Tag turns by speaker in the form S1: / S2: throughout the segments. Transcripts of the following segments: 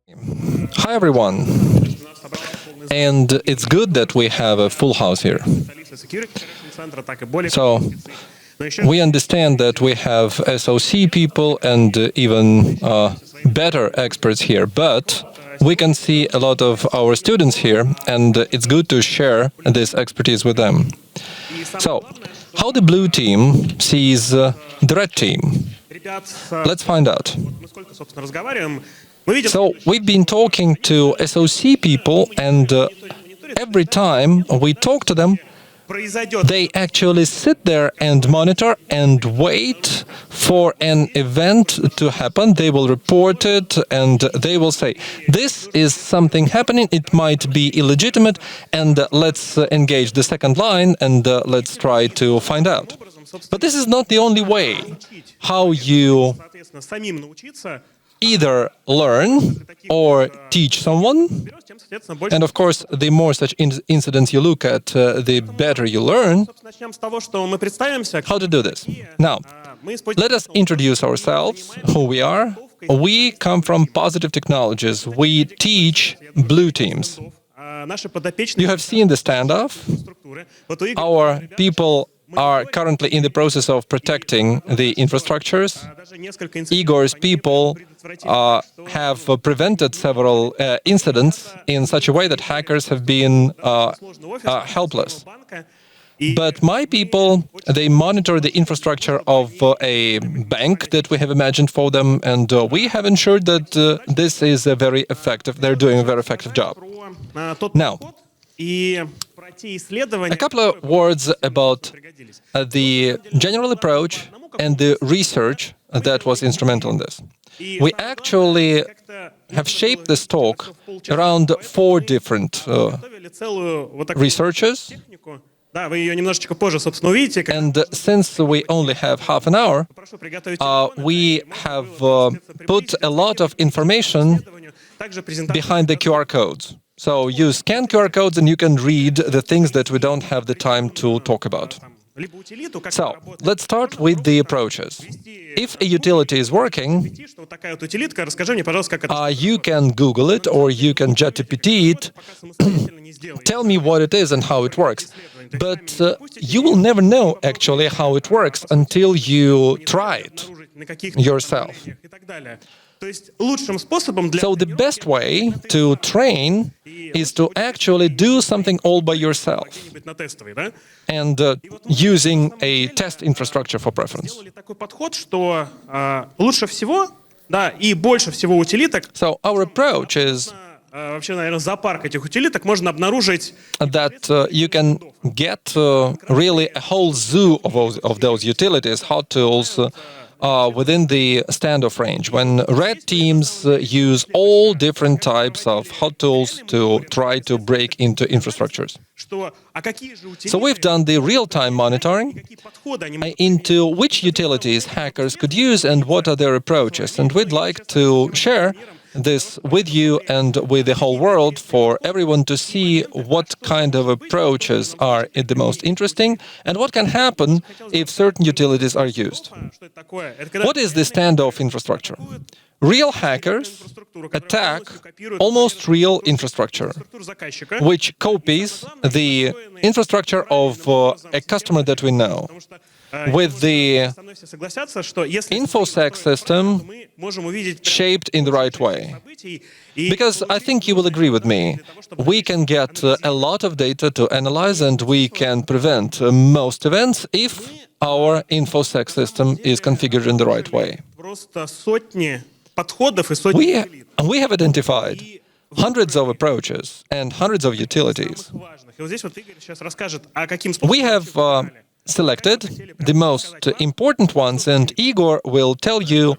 S1: Hi everyone, and it's good that we have a full house here. So, we understand that we have SOC people and even better experts here, but we can see a lot of our students here, and it's good to share this expertise with them. So, how the blue team sees the red team? Let's find out. So, we've been talking to SOC people, and every time we talk to them, they actually sit there and monitor and wait for an event to happen. They will report it and they will say, this is something happening, it might be illegitimate, and let's engage the second line and let's try to find out. But this is not the only way how you either learn or teach someone. And of course, the more such incidents you look at, the better you learn how to do this. Now, let us introduce ourselves, who we are. We come from Positive Technologies. We teach blue teams. You have seen the standoff. Our people are currently in the process of protecting the infrastructures. Igor's people have prevented several incidents in such a way that hackers have been helpless. But my people, they monitor the infrastructure of a bank that we have imagined for them, and we have ensured that this is very effective. They're doing a very effective job. Now, a couple of words about the general approach and the research that was instrumental in this. We actually have shaped this talk around 4 different researchers. And since we only have half an hour, we have put a lot of information behind the QR codes. So you scan QR codes and you can read the things that we don't have the time to talk about. So, let's start with the approaches. If a utility is working, you can Google it or you can ChatGPT it. Tell me what it is and how it works. But you will never know actually how it works until you try it yourself. So the best way to train is to actually do something all by yourself and using a test infrastructure for preference. So our approach is that you can get really a whole zoo of those utilities, hot tools, within the standoff range, when red teams use all different types of hot tools to try to break into infrastructures. So we've done the real-time monitoring into which utilities hackers could use and what are their approaches. And we'd like to share this with you and with the whole world for everyone to see what kind of approaches are the most interesting and what can happen if certain utilities are used. What is the standoff infrastructure? Real hackers attack almost real infrastructure, which copies the infrastructure of a customer that we know. With the InfoSec system shaped in the right way. Because I think you will agree with me, we can get a lot of data to analyze and we can prevent most events if our InfoSec system is configured in the right way. We have identified hundreds of approaches and hundreds of utilities. We have selected the most important ones, and Igor will tell you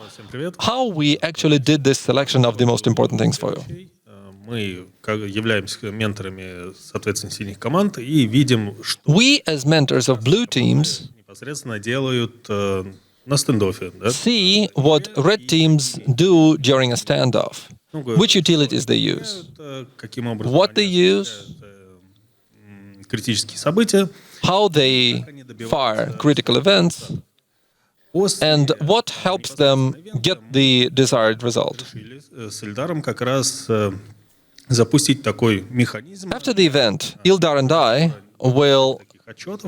S1: how we actually did this selection of the most important things for you. We, as mentors of blue teams, see what red teams do during a standoff, which utilities they use, what they use, how they fire critical events, and what helps them get the desired result.
S2: С Эльдаром как раз запустить такой механизм
S1: After the event, Ildar and I will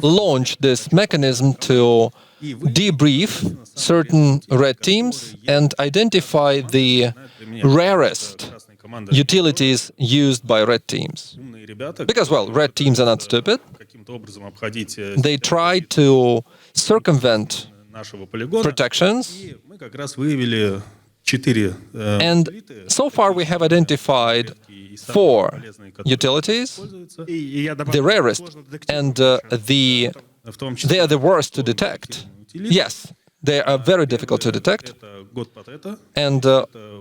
S1: launch this mechanism to debrief certain red teams and identify the rarest utilities used by red teams.
S2: умные ребята,
S1: Because, well, red teams are not stupid.
S2: каким-то образом обходить
S1: They try to circumvent
S2: нашего полигона.
S1: protections,
S2: И мы как раз выявили 4
S1: and so far we have identified 4 utilities, the rarest, and
S2: в том числе
S1: they are the worst to detect. Yes, they are very difficult to detect,
S2: это год Потета,
S1: and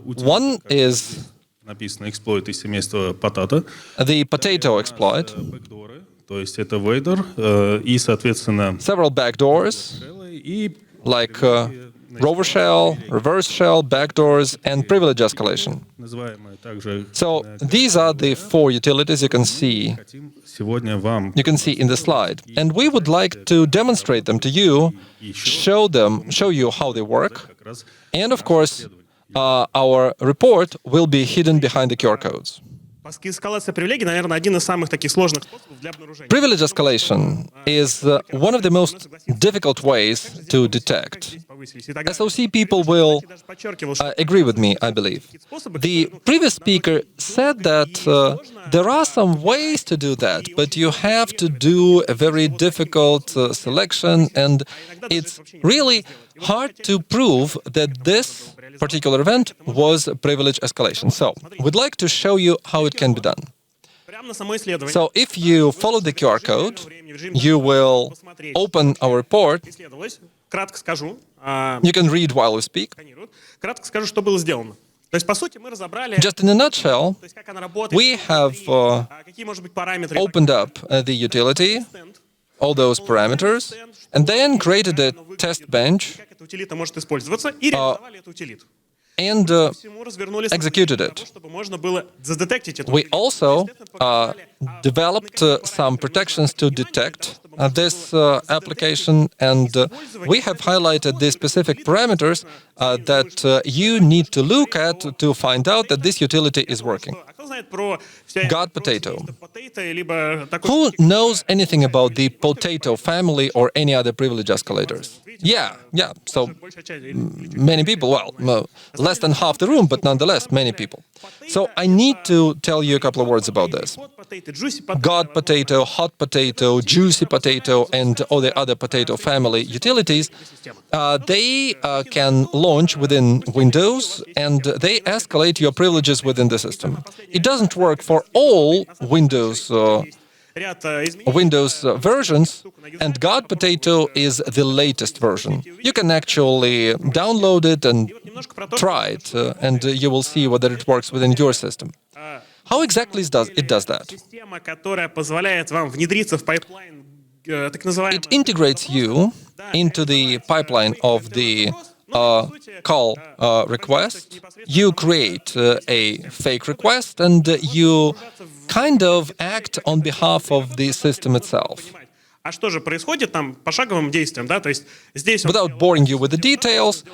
S1: one is
S2: написано эксплойт из семейства Потата,
S1: the potato exploit,
S2: бэкдоры, то есть это Voidoor, и, соответственно,
S1: several backdoors,
S2: и
S1: like rover shell, reverse shell, backdoors, and privilege escalation.
S2: называемые также
S1: So these are the 4 utilities you can see
S2: хотим сегодня вам
S1: in the slide. And we would like to demonstrate them to you, show you how they work.
S2: как раз
S1: And of course, our report will be hidden behind the QR codes.
S3: Эскалация привилегий, наверное, один из самых таких сложных способов для обнаружения.
S1: Privilege escalation is one of the most difficult ways to detect. SOC people will agree with me, I believe. The previous speaker said that there are some ways to do that, but you have to do a very difficult selection, and it's really hard to prove that this particular event was a privilege escalation. So, we'd like to show you how it can be done.
S3: Прямо на само исследование.
S1: So, if you follow the QR code, you will open our report.
S3: Исследовалось. Кратко скажу.
S1: You can read while we speak.
S3: Кратко скажу, что было сделано. То есть, по сути, мы разобрали,
S1: Just in a nutshell,
S3: то есть, как она работает,
S1: we have
S3: какие, может быть, параметры.
S1: opened up the utility, all those parameters, and then created a test bench
S3: Как эта утилита может использоваться, и реализовали эту утилиту.
S1: and
S3: Всему развернули
S1: executed
S3: для
S1: it.
S3: того, чтобы можно было задетектить эту
S1: We
S3: утилиту.
S1: also developed some protections to detect this application, and we have highlighted the specific parameters that you need to look at to find out that this utility is working.
S3: А кто знает про вся
S1: God potato.
S3: potato, либо такой
S1: Who knows anything about the potato family or any other privilege escalators? Yeah. So
S3: большая часть.
S1: many people, well, less than half the room, but nonetheless, many people. So I need to tell you a couple of words about this.
S3: Hot potato, juicy potato,
S1: God potato, hot potato, juicy potato, and all the other potato family utilities, they can launch within Windows, and they escalate your privileges within the system. It doesn't work for all Windows
S3: ряд изменений.
S1: versions, and God Potato is the latest version. You can actually download it and try it, and you will see whether it works within your system. How exactly it does that?
S3: Система, которая позволяет вам внедриться в пайплайн так называемый.
S1: It integrates you into the pipeline of the call request. You create a fake request, and you kind of act on behalf of the system itself.
S3: А что же происходит там пошаговым действием, да? То есть здесь он
S1: Without boring you with the details,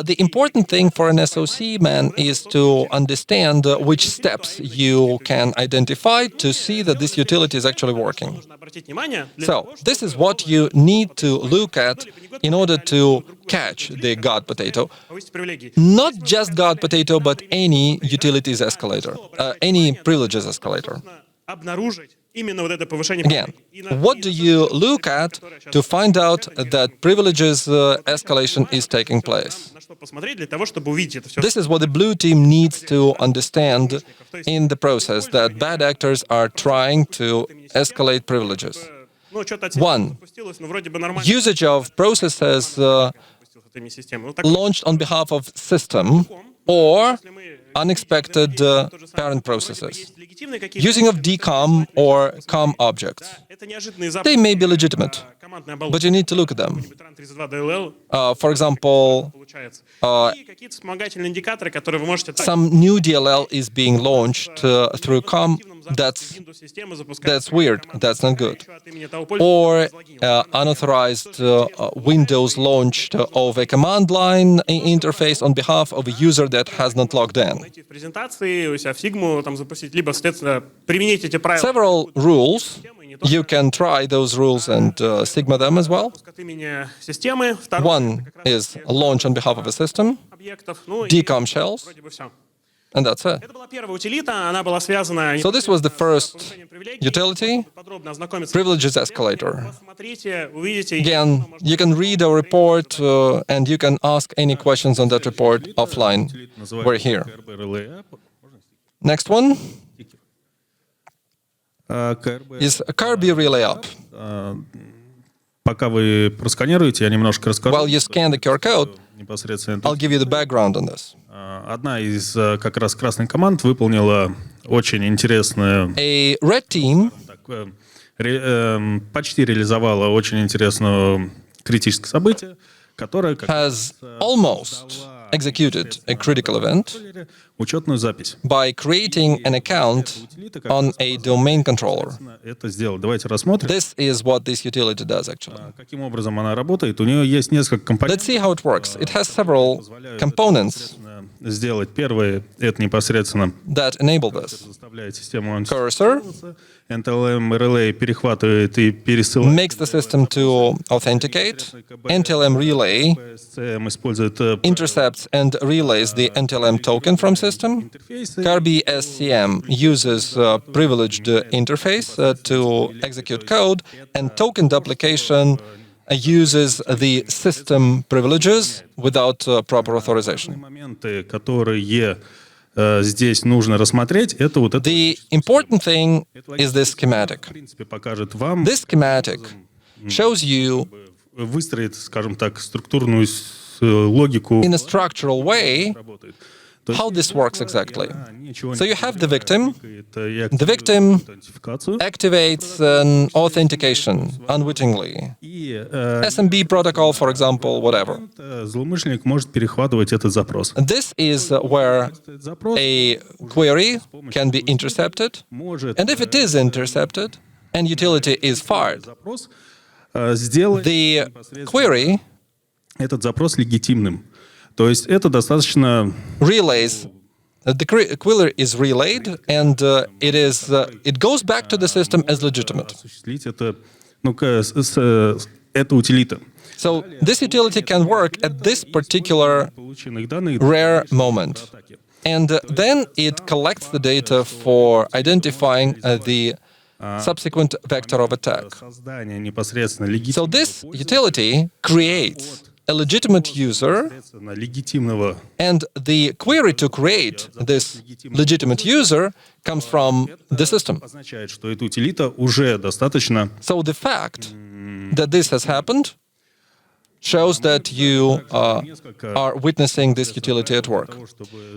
S1: the important thing for an SOC man is to understand which steps you can identify to see that this utility is actually working.
S3: нужно обратить внимание.
S1: So, this is what you need to look at in order to catch the God Potato.
S3: Повысить привилегии.
S1: Not just God Potato, but any utilities escalator, any privileges escalator.
S3: Обнаружить именно вот это повышение
S1: Again,
S3: привилегий.
S1: what do you look at to find out that privileges escalation is taking place?
S3: На что посмотреть для того, чтобы увидеть это все.
S1: This is what the blue team needs to understand in the process, that bad actors are trying to escalate privileges.
S3: Ну, что-то
S1: One.
S3: запустилось, но вроде бы нормально.
S1: Usage of processes
S3: Запустилось от имени системы. Ну, так,
S1: launched on behalf of system or unexpected parent processes.
S3: есть легитимные какие-то.
S1: Using of DCOM or COM objects.
S3: Это неожиданные запуски.
S1: They may be legitimate,
S3: Командная
S1: but
S3: оболочка.
S1: you need to look at them.
S3: Тран 32 DLL
S1: For example,
S3: получается. И какие-то вспомогательные индикаторы, которые вы можете так
S1: some new DLL is being launched through COM That's weird. That's not good. Or unauthorized Windows launched of a command line interface on behalf of a user that has not logged in. Several rules. You can try those rules and Sigma them as well. One is launch on behalf of a system, decom shells, and that's it. So this was the first utility, privileges escalator. Again, you can read our report and you can ask any questions on that report offline. We're here. Next one is KrbRelayUp.
S2: Пока вы просканируете, я немножко расскажу.
S1: While you scan the QR code,
S2: Непосредственно
S1: I'll give you the background on this.
S2: одна из как раз красных команд выполнила очень интересную,
S1: A red team
S2: почти реализовала очень интересное критическое событие, которое как
S1: has almost executed a critical event
S2: учетную запись.
S1: by creating an account on a domain controller.
S2: Это сделать. Давайте рассмотрим.
S1: This is what this utility does, actually.
S2: Каким образом она работает? У нее есть несколько
S1: Let's
S2: компонентов.
S1: see how it works. It has several components
S2: Сделать первое, это непосредственно
S1: that enable this.
S2: заставляет систему
S1: Cursor
S2: NTLM Relay перехватывает и пересылает.
S1: makes the system to authenticate. NTLM relay
S2: PSCM использует
S1: intercepts and relays the NTLM token from system. KrbSCM uses privileged interface to execute code, and token duplication uses the system privileges without proper authorization.
S2: моменты, которые здесь нужно рассмотреть, это вот это.
S1: The important thing is this
S2: В
S1: schematic.
S2: принципе, покажет вам,
S1: This schematic shows you
S2: выстроит, скажем так, структурную логику.
S1: in a structural way
S2: Работает.
S1: how this works exactly.
S2: Ничего
S1: So you have the victim.
S2: The
S1: The victim
S2: аутентификацию.
S1: activates an authentication unwittingly.
S2: И
S1: SMB protocol, for example, whatever.
S2: злоумышленник может перехватывать этот запрос.
S1: This is where
S2: Этот запрос
S1: a query can be intercepted.
S2: может
S1: And if it is intercepted and utility is fired,
S2: запрос сделать
S1: the query
S2: этот запрос легитимным. То есть это достаточно
S1: relays. The query is relayed, and it goes back to the system as legitimate.
S2: осуществить это, это утилита.
S1: So this utility can work at this particular
S2: Полученных данных
S1: rare moment, and then it collects the data for identifying the subsequent vector of attack.
S2: создание непосредственно
S1: So this utility creates a legitimate user,
S2: легитимного.
S1: and the query to create this legitimate user comes from the system.
S2: Означает, что эта утилита уже достаточно.
S1: So the fact that this has happened shows that you are witnessing this utility at work.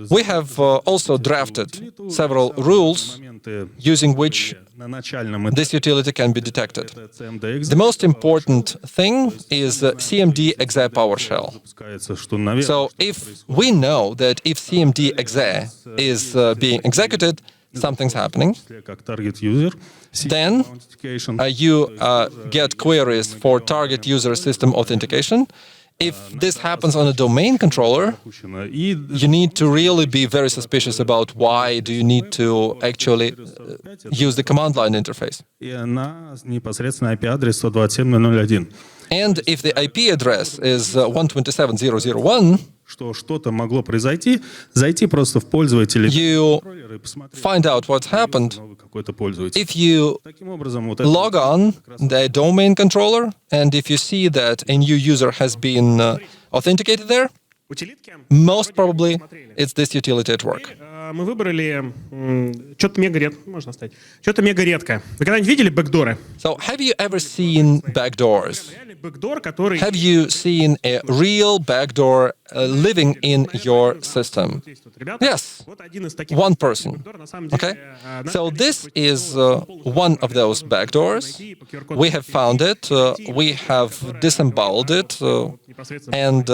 S1: We have also drafted several rules
S2: Моменты
S1: using which
S2: на начальном
S1: this utility can be detected.
S2: CMD
S1: The most important thing is CMD exe PowerShell.
S2: запускается, что, наверное,
S1: So if we know that if CMD exe is being executed, something's happening,
S2: как target user,
S1: then
S2: authentication,
S1: you get queries for target user system authentication. If this happens on a domain controller,
S2: и
S1: you need to really be very suspicious about why do you need to actually use the command line interface.
S2: на непосредственно IP-адрес 127.0.0.1.
S1: And if the IP address is 127.0.0.1,
S2: Что что-то могло произойти, зайти просто в пользователя
S1: you
S2: и посмотреть,
S1: find out what's happened.
S2: какой-то пользователь.
S1: If you
S2: Таким образом, вот это
S1: log on the domain controller, and if you see that a new user has been authenticated there, most probably it's this utility at work.
S3: Мы выбрали что-то мега редко, можно оставить. Что-то мега редкое. Вы когда-нибудь видели бэкдоры?
S1: So have you ever seen backdoors?
S3: Реальный бэкдор, который...
S1: Have you seen a real backdoor living in your system? Yes,
S3: Вот один из таких
S1: one person.
S3: бэкдор, на самом деле,
S1: Okay, so this is one of those backdoors. We have found it, we have disemboweled it, and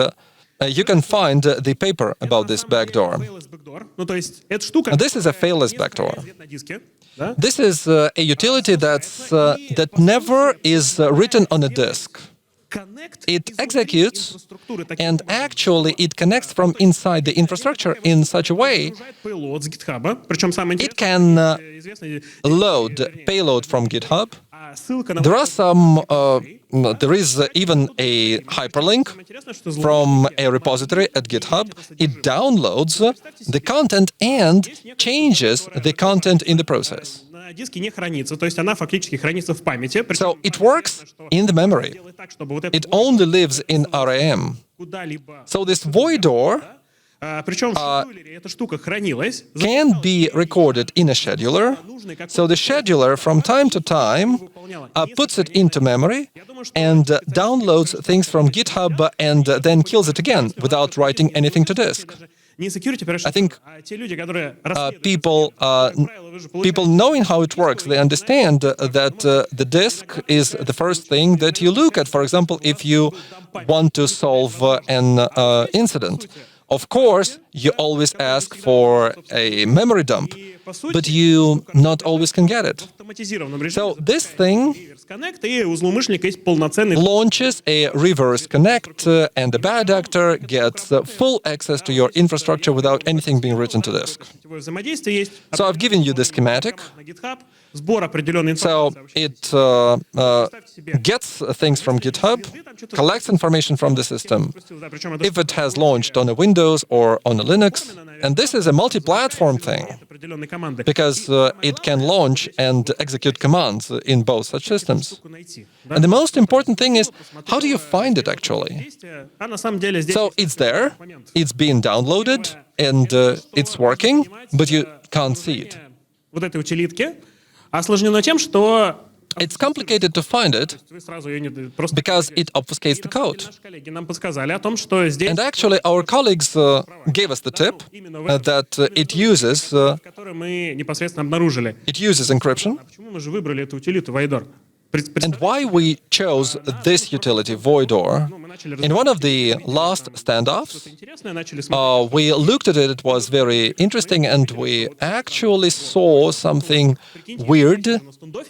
S1: you can find the paper about this backdoor.
S3: Ну, то есть, эта штука...
S1: This is a failless backdoor.
S3: на диске. да?
S1: This is a utility that never is written on a disk.
S3: Connect
S1: It
S3: изнутри
S1: executes,
S3: инфраструктуры таким
S1: and
S3: образом.
S1: actually it connects from inside the infrastructure in such a way
S3: Загружает payload с GitHub, причем самое
S1: it
S3: интересное,
S1: can
S3: известный,
S1: load payload from GitHub.
S3: а ссылка на
S1: There are there is even a hyperlink
S3: самое интересное, что
S1: from a repository at GitHub. It downloads the content and changes the content in the process.
S3: на диске не хранится, то есть она фактически хранится в памяти.
S1: So it works in the memory.
S3: Делает так, чтобы вот это
S1: It only lives in RAM.
S3: куда-либо.
S1: So this Voidoor
S3: Причем в шедулере эта штука хранилась.
S1: can be recorded in a scheduler. So the scheduler from time to time puts it into memory and downloads things from GitHub and then kills it again without writing anything to disk.
S3: Не security
S1: I think
S3: те люди, которые расследуют,
S1: people people knowing how it works, they understand that the disk is the first thing that you look at. For example, if you want to solve an incident. Of course, you always ask for a memory dump, but you not always can get it.
S3: в автоматизированном режиме
S1: So this thing
S3: reverse connect, и у злоумышленника есть полноценный
S1: launches a reverse connect, and the bad actor gets full access to your infrastructure without anything being written to disk.
S3: сетевое взаимодействие, есть
S1: So I've given you the schematic.
S3: на GitHub, сбор определенной
S1: So
S3: информации.
S1: it gets things from GitHub, collects information from the system.
S3: Причем это
S1: If it has launched on a Windows or on a Linux, and this is a multi-platform thing,
S3: определенные команды.
S1: because it can launch and execute commands in both such systems.
S3: Найти.
S1: And the most important thing is, how do you find it actually?
S3: Действие, а на самом деле здесь
S1: So it's there, it's being downloaded, and it's working, but you can't see it.
S3: вот этой утилитки осложнено тем, что
S1: It's complicated to find it
S3: вы сразу ее не просто
S1: because it obfuscates the code.
S3: наши коллеги нам подсказали о том, что здесь,
S1: And actually, our colleagues gave us the tip that it uses
S3: который мы непосредственно обнаружили.
S1: encryption.
S3: Почему мы же выбрали эту утилиту Voidoor?
S1: And why we chose this utility, Voidoor, in one of the last standoffs,
S3: Интересно, начали смотреть.
S1: we looked at it, it was very interesting, and we actually saw something weird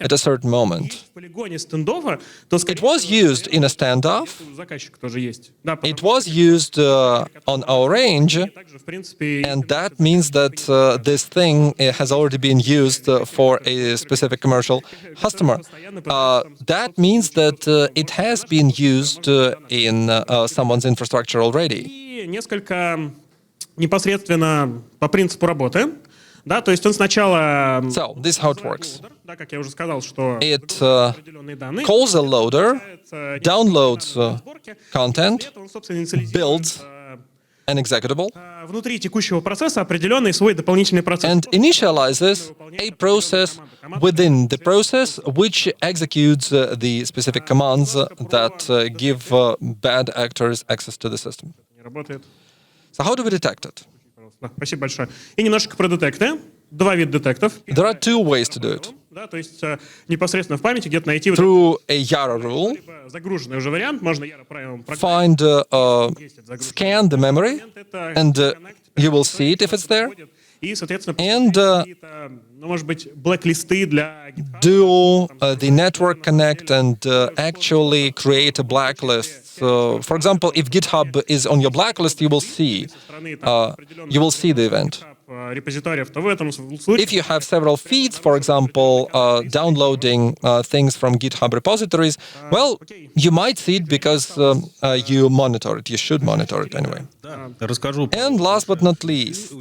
S1: at a certain moment.
S3: В полигоне стендофа, то
S1: It was used in a standoff,
S3: у заказчика тоже есть. Да,
S1: it was used on our range,
S3: также, в принципе,
S1: and that means that this thing has already been used for a specific commercial customer. That means that it has been used in someone's infrastructure already.
S3: и несколько непосредственно по принципу работы. Да, то есть он сначала
S1: So, this is how it works.
S3: да, как я уже сказал, что
S1: It
S3: определенные данные
S1: calls a loader, downloads content,
S3: он, собственно, инициализирует,
S1: builds an executable,
S3: внутри текущего процесса определенный свой дополнительный процесс.
S1: and initializes a process within the process which executes the specific commands that give bad actors access to the system.
S3: Не работает.
S1: So how do we detect it?
S3: Да, спасибо большое. И немножко про детекты. Два вида детектов.
S1: There are two ways to do it.
S3: Да, то есть непосредственно в памяти где-то найти вот
S1: Through a Yara rule,
S3: либо загруженный уже вариант, можно Yara правилом программировать.
S1: find, scan the memory,
S3: Это
S1: and you will see it if it's there.
S3: И, соответственно,
S1: And
S3: какие-то, ну, может быть, блэк-листы для GitHub.
S1: do the network connect and actually create a blacklist. So, for example, if GitHub is on your blacklist, you will see the event.
S3: Репозиториев, то в этом случае
S1: If you have several feeds, for example, downloading things from GitHub repositories, well, you might see it because you monitor it. You should monitor it anyway.
S2: Расскажу
S1: And last but not least,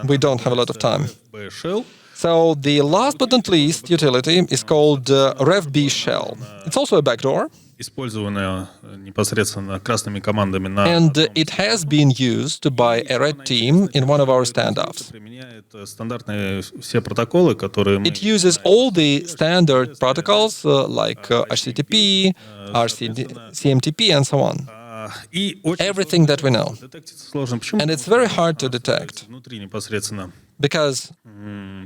S1: we don't have a lot of time.
S2: Shell.
S1: So the last but not least utility is called RevB shell. It's also a backdoor,
S2: Использованная непосредственно красными командами на
S1: and it has been used by a red team in one of our standoffs.
S2: применяет стандартные все протоколы, которые мы
S1: It uses all the standard protocols like HTTP, CMTP, and so on.
S2: и очень
S1: Everything that we know.
S2: детектить сложно. Почему?
S1: And it's very hard to detect
S2: Внутри непосредственно
S1: because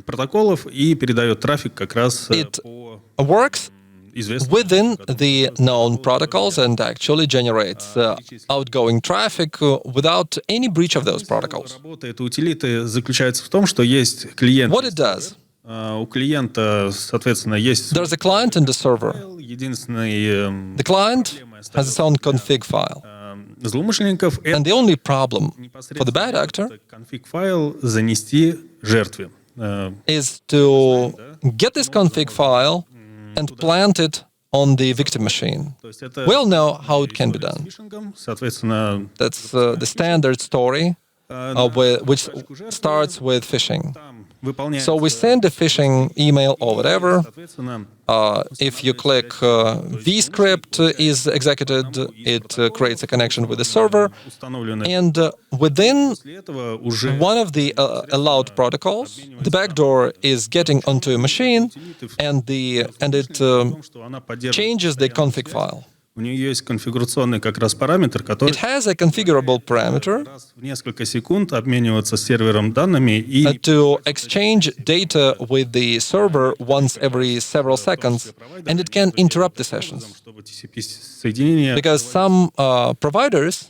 S2: протоколов и передает трафик как раз
S1: It
S2: по
S1: works
S2: известным
S1: within the known protocols and actually generates outgoing traffic without any breach of those protocols.
S2: Работа этой утилиты заключается в том, что есть клиент,
S1: What it does,
S2: У клиента, соответственно, есть
S1: There's a client and a server.
S2: файл. Единственный
S1: The client has its own config file.
S2: злоумышленников —
S1: And
S2: это
S1: the only problem for the bad actor
S2: конфиг-файл занести жертве.
S1: is to get this config file and plant it on the victim machine.
S2: То есть это
S1: We all know how it can be done.
S2: фишингом, соответственно,
S1: That's the standard story, which starts with phishing.
S2: там выполняется,
S1: So we send a phishing email or whatever.
S2: соответственно,
S1: If you click vscript is executed, it creates a connection with the server.
S2: установленное.
S1: And within
S2: После этого уже
S1: one of the allowed protocols, the backdoor is getting onto a machine, and it
S2: том, что она поддерживает
S1: changes the config file.
S2: У нее есть конфигурационный как раз параметр, который
S1: It has a configurable parameter
S2: раз в несколько секунд обмениваться с сервером данными и
S1: to exchange data with the server once every several seconds, and it can interrupt the sessions.
S2: чтобы TCP-соединение
S1: Because some providers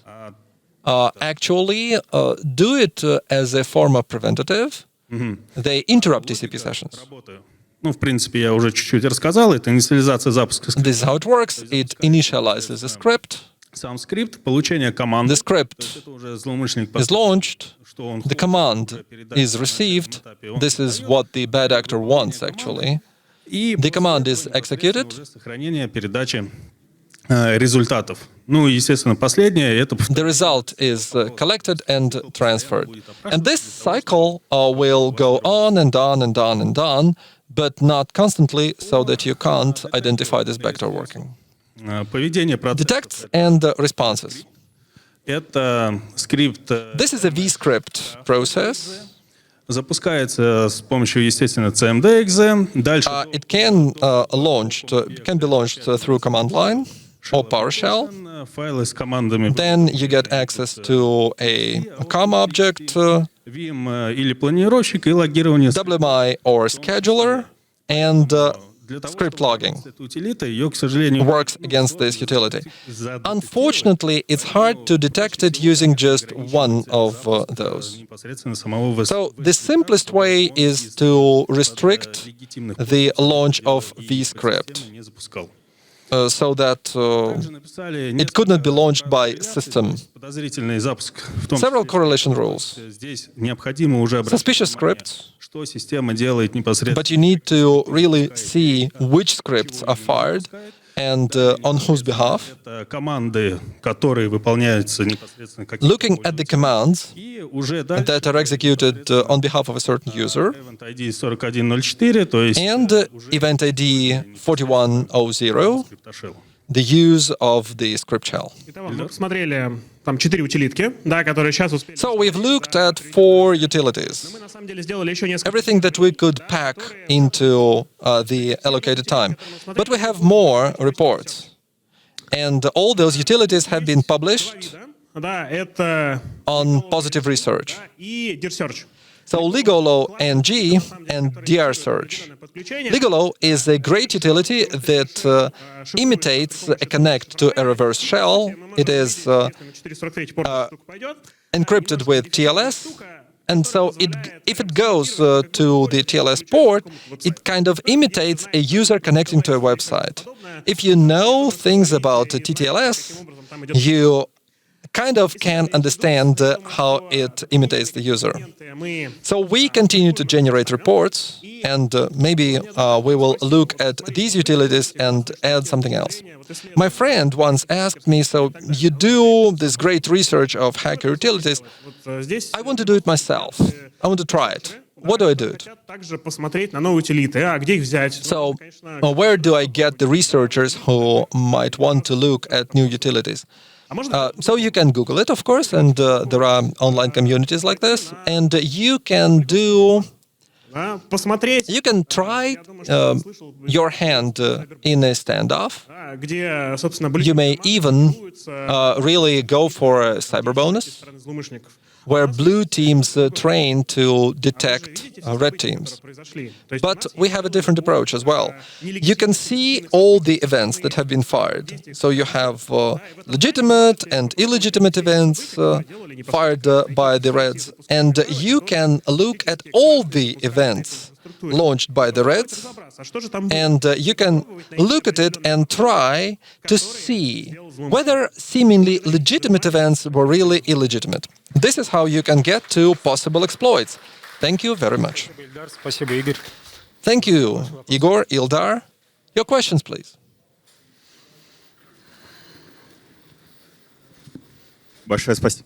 S1: actually do it as a form of preventative. They interrupt TCP sessions.
S2: работает. Ну, в принципе, я уже чуть-чуть рассказал. Это инициализация запуска
S1: This is how it works. It initializes a script.
S2: сам скрипт, получение команды.
S1: The script
S2: Это уже злоумышленник
S1: is launched.
S2: что он
S1: The command is received. This is what the bad actor wants, actually.
S2: и
S1: The command is executed.
S2: уже сохранение передачи результатов. Ну, и, естественно, последнее это
S1: The result is collected and transferred. And this cycle will go on and on and on and on, but not constantly, so that you can't identify this backdoor working.
S2: поведение процесса.
S1: Detects and responses.
S2: Это скрипт
S1: This is a vscript process.
S2: запускается с помощью, естественно, CMD.exe. Дальше
S1: It can be launched through command line or PowerShell.
S2: файлы с командами
S1: Then you get access to a COM object,
S2: Vim или планировщик и логирование.
S1: WMI or scheduler, and
S2: Для того,
S1: script logging
S2: эта утилита, ее, к сожалению,
S1: works against this utility. Unfortunately, it's hard to detect it using just one of those.
S2: непосредственно самого ВС.
S1: So the simplest way is to restrict the launch of vscript
S2: не запускал.
S1: so that
S2: Написали
S1: it could not be launched by system.
S2: подозрительный запуск. В том
S1: Several correlation rules.
S2: числе здесь необходимо уже обратить
S1: Suspicious
S2: внимание,
S1: scripts,
S2: что система делает непосредственно.
S1: but you need to really see which scripts are fired and on whose behalf.
S2: Это команды, которые выполняются непосредственно как
S1: Looking at the commands
S2: и уже дальше
S1: that are executed on behalf of a certain user,
S2: Event ID 4104, то есть
S1: and event ID 4100,
S2: криптошелл.
S1: the use of the script shell.
S3: Итого, мы посмотрели там 4 утилитки, да, которые сейчас успели.
S1: So we've looked at 4 utilities,
S3: Мы на самом деле сделали еще несколько.
S1: everything that we could pack into the allocated time. But we have more reports. And all those utilities have been published
S3: Да, это
S1: on Positive Research.
S3: и DIRSearch.
S1: So Ligolo NG and DR Search. Ligolo is a great utility that imitates a connect to a reverse shell. It is encrypted with TLS. And so if it goes to the TLS port, it kind of imitates a user connecting to a website. If you know things about TTLS, you kind of can understand how it imitates the user. So we continue to generate reports, and maybe we will look at these utilities and add something else. My friend once asked me, so you do this great research of hacker utilities. I want to do it myself. I want to try it. What do I do?
S3: Также посмотреть на новые утилиты, где их взять.
S1: So where do I get the researchers who might want to look at new utilities? So you can Google it, of course, and there are online communities like this, and you can
S3: посмотреть,
S1: you can try your hand in a standoff.
S3: где, собственно,
S1: You may even really go for a cyber bonus,
S3: злоумышленников.
S1: where blue teams train to detect red teams. But we have a different approach as well. You can see all the events that have been fired. So you have legitimate and illegitimate events fired by the Reds. And you can look at all the events launched by the Reds, and you can look at it and try to see whether seemingly legitimate events were really illegitimate. This is how you can get to possible exploits. Thank you very much. Thank you, Igor, Ildar. Your questions, please.
S4: Большое спасибо.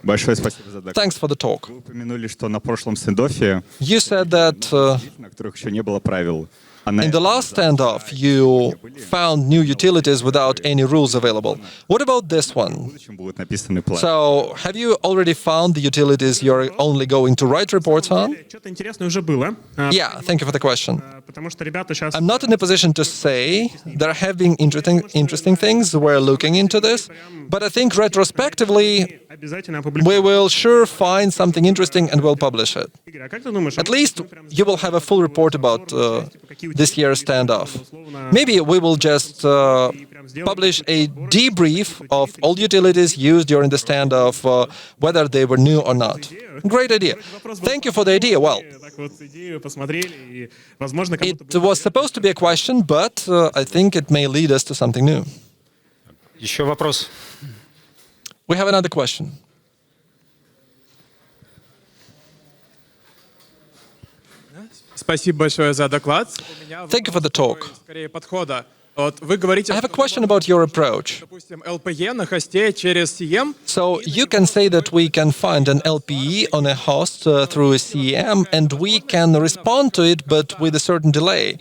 S4: Большое спасибо за доклад.
S1: Thanks for the talk.
S4: Вы упомянули, что на прошлом стендоффе,
S1: You said that
S4: на которых еще не было правил.
S1: in the last standoff you found new utilities without any rules available. What about this
S4: В
S1: one?
S4: будущем будут написаны планы.
S1: So, have you already found the utilities you're only going to write reports on?
S3: Что-то интересное уже было.
S1: Yeah, thank you for the question.
S3: Потому что ребята сейчас...
S1: I'm not in a position to say there have been interesting things. We're looking into this. But I think retrospectively,
S3: Обязательно
S1: we
S3: опубликуем.
S1: will sure find something interesting and we'll publish it.
S3: Игорь, а как ты думаешь?
S1: At least you will have a full report about this year's standoff. Maybe we will just publish a debrief of all utilities used during the standoff, whether they were new or not. Great idea. Thank you for the idea. Well,
S3: Так вот идею посмотрели, и, возможно, кому-то
S1: it was supposed to be a question, but I think it may lead us to something new.
S5: Еще вопрос.
S1: We have another question.
S6: Спасибо большое за доклад. У меня
S1: Thank you for the talk.
S6: вопрос скорее подхода. Вот вы говорите,
S1: I have a
S6: что
S1: question about your approach.
S6: допустим, LPE на хосте через CM.
S1: So you can say that we can find an LPE on a host through a CEM and we can respond to it, but with a certain delay.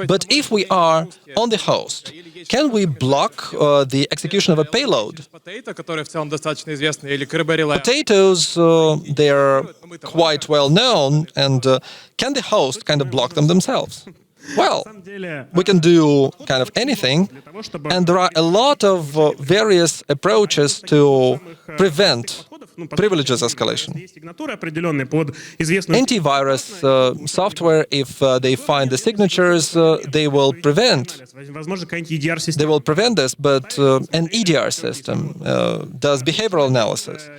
S1: But if we are on the host, can we block the execution of a payload?
S6: Potato, который в целом достаточно известный, или KrbRelayUp.
S1: Potatoes, they're quite well known, and can the host kind of block them themselves? Well, we can do kind of anything, and there are a lot of various approaches to prevent privileges escalation.
S3: Есть сигнатуры определенные под известную...
S1: Antivirus software, if they find the signatures, they will prevent.
S3: Возможно, какая-нибудь
S1: They
S3: EDR-система.
S1: will prevent this, but an EDR system does behavioral analysis,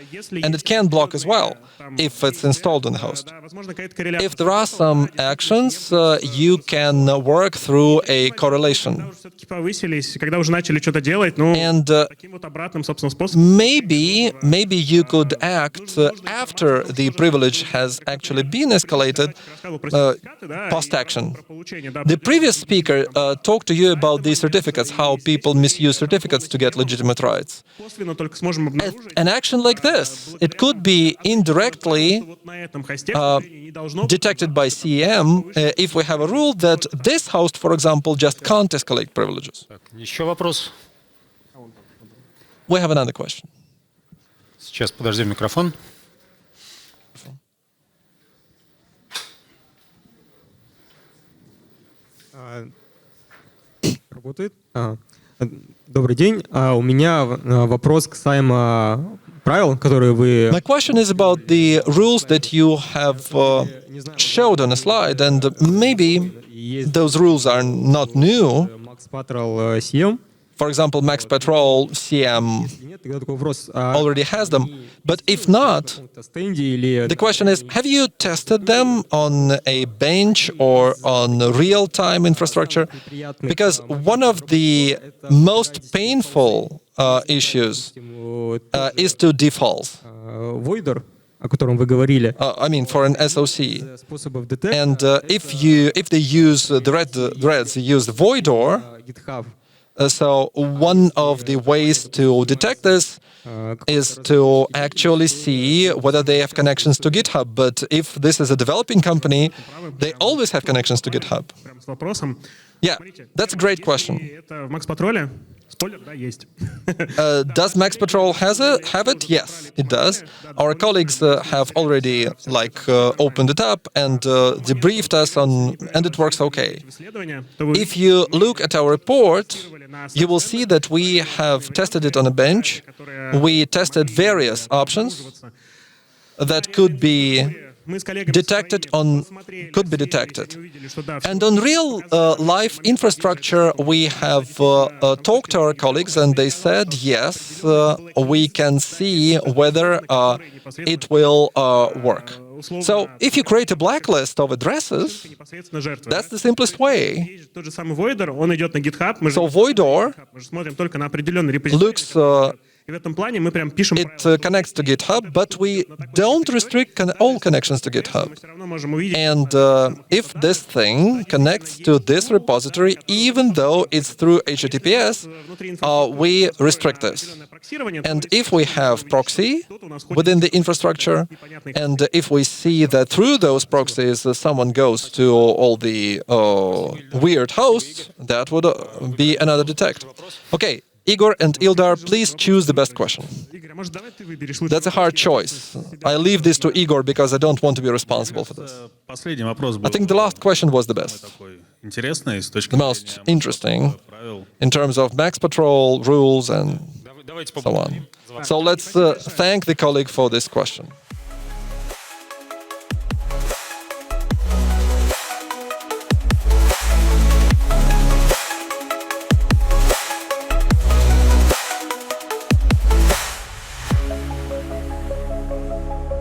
S1: and it can block as well if it's installed on the host.
S3: Да, возможно, какая-то корреляция.
S1: If there are some actions, you can work through a correlation.
S3: Когда уже все-таки повысились, когда уже начали что-то делать, ну,
S1: And
S3: таким вот обратным, собственно, способом.
S1: maybe you could act after the privilege has actually been escalated, post-action. The previous speaker talked to you about the certificates, how people misuse certificates to get legitimate rights.
S3: Косвенно только сможем обнаружить.
S1: An action like this, it could be indirectly
S3: Вот на этом хосте не должно быть.
S1: detected by CEM if we have a rule that this host, for example, just can't escalate privileges.
S5: Так, еще вопрос.
S1: We have another question.
S5: Сейчас подождем микрофон.
S7: Работает? Добрый день. У меня вопрос касаемо правил, которые вы...
S1: My question is about the rules that you have showed on a slide, and maybe those rules are not new.
S7: Max Patrol CM.
S1: For example, Max Patrol CM
S7: Нет, тогда такой вопрос.
S1: already has them. But if not,
S7: Стенде или...
S1: the question is, have you tested them on a bench or on real-time infrastructure? Because one of the most painful issues is to default.
S7: Voidoor, о котором вы говорили.
S1: I mean, for an SOC.
S7: Способов детектора.
S1: And if they use the Reds use Voidoor,
S7: GitHub.
S1: So one of the ways to detect this is to actually see whether they have connections to GitHub. But if this is a developing company, they always have connections to GitHub.
S3: Прям с вопросом.
S1: Yeah, that's a great question.
S3: И это в Макс Патроле. Спойлер, да, есть.
S1: Does Max Patrol have it? Yes, it does. Our colleagues have already opened it up and debriefed us on, and it works okay.
S3: Исследования, то вы
S1: If you look at our report, you will see that we have tested it on a bench. We tested various options. that could be
S3: Мы с коллегами
S1: detected on
S3: посмотрели
S1: could be
S3: все
S1: detected.
S3: и увидели, что да, всё
S1: And on real life infrastructure, we have talked to our colleagues, and they said yes, we can see whether it will work. So if you create a blacklist of addresses,
S3: непосредственно жертвы.
S1: that's the simplest way.
S3: Есть тот же самый Voidoor, он идет на GitHub, мы же
S1: So Voidoor
S3: мы же смотрим только на определенный репозиторий.
S1: looks
S3: И в этом плане мы прям пишем
S1: it connects to GitHub, but we don't restrict all connections to GitHub.
S3: мы все равно можем увидеть.
S1: And if this thing connects to this repository, even though it's through HTTPS, we restrict this. And if we have proxy within the infrastructure, and if we see that through those proxies someone goes to all the weird hosts, that would be another detect. Okay, Igor and Ildar, please choose the best question.
S3: Игорь, а может, давай ты выберешь лучше?
S1: That's a hard choice. I leave this to Igor because I don't want to be responsible for this.
S2: Последний вопрос был
S1: I think the last question was the best,
S2: такой интересный с точки
S1: the most
S2: зрения
S1: interesting
S2: правил.
S1: in terms of max patrol rules and
S5: Давайте
S1: so on. So let's thank the colleague for this question.